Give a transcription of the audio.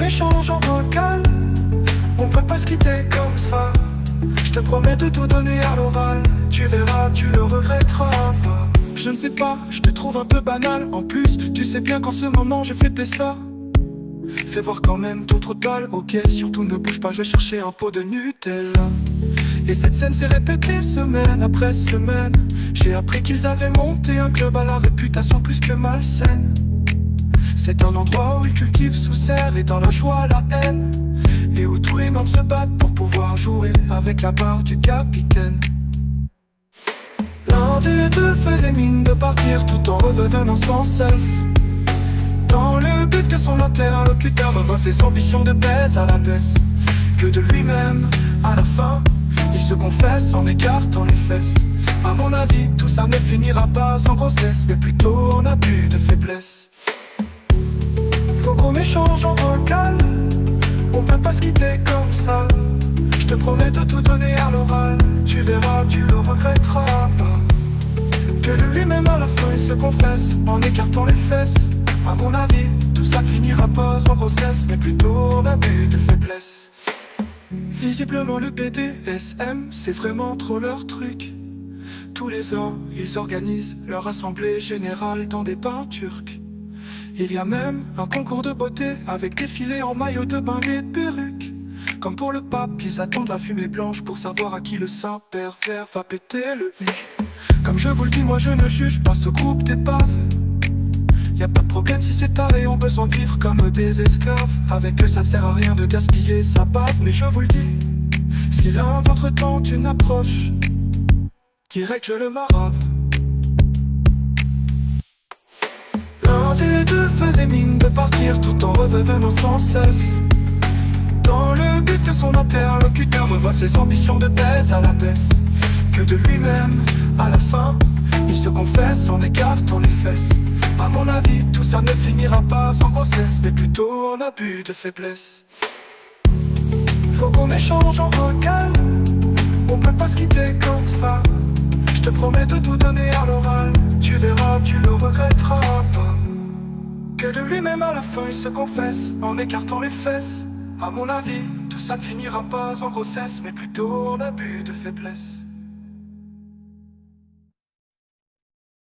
échange en vocal. On peut pas se quitter comme ça. Je te promets de tout donner à l'oral. Tu verras, tu le regretteras pas. Je ne sais pas, je te trouve un peu banal. En plus, tu sais bien qu'en ce moment je fais ça. Fais voir quand même ton trou de balle, ok. Surtout ne bouge pas, je vais chercher un pot de Nutella. Et cette scène s'est répétée semaine après semaine. J'ai appris qu'ils avaient monté un club à la réputation plus que malsaine. C'est un endroit où ils cultivent sous serre et dans la joie la haine, et où tous les membres se battent pour pouvoir jouer avec la barre du capitaine. L'un des deux faisait mine de partir tout en revenant sans cesse, dans le but que son interlocuteur revoie ses ambitions de baise à la baisse. Que de lui-même, à la fin, il se confesse en écartant les fesses. À mon avis, tout ça ne finira pas en grossesse, mais plutôt en abus de faiblesse. Faut qu'on échange en vocal. On peut pas se quitter comme ça. Je te promets de tout donner à l'oral. Tu verras, tu le regretteras pas. Que de lui-même à la fin il se confesse en écartant les fesses. À mon avis, tout ça finira pas en grossesse, mais plutôt en abus de faiblesse. Visiblement le BDSM, c'est vraiment trop leur truc. Tous les ans, ils organisent leur assemblée générale dans des bains turcs. Il y a même un concours de beauté avec défilé en maillot de bain et perruques. Comme pour le pape, ils attendent la fumée blanche pour savoir à qui le saint pervers va péter le huc. Comme je vous le dis, moi je ne juge pas ce groupe d'épaves. Y'a pas de problème si ces tarés ont besoin de vivre comme des esclaves. Avec eux ça ne sert à rien de gaspiller sa bave. Mais je vous le dis, si l'un d'entre eux tente une approche, direct je le marave. L'un des deux faisait mine de partir tout en revenant sans cesse, dans le but que son interlocuteur revoie ses ambitions de baise à la baisse. Que de lui-même, à la fin, il se confesse en écartant les fesses. À mon avis, tout ça ne finira pas en grossesse, mais plutôt en abus de faiblesse. Faut qu'on échange en vocal. On peut pas se quitter comme ça. Je te promets de tout donner à l'oral. Tu verras, tu le regretteras pas. Que de lui-même à la fin il se confesse en écartant les fesses. À mon avis, tout ça ne finira pas en grossesse, mais plutôt en abus de faiblesse.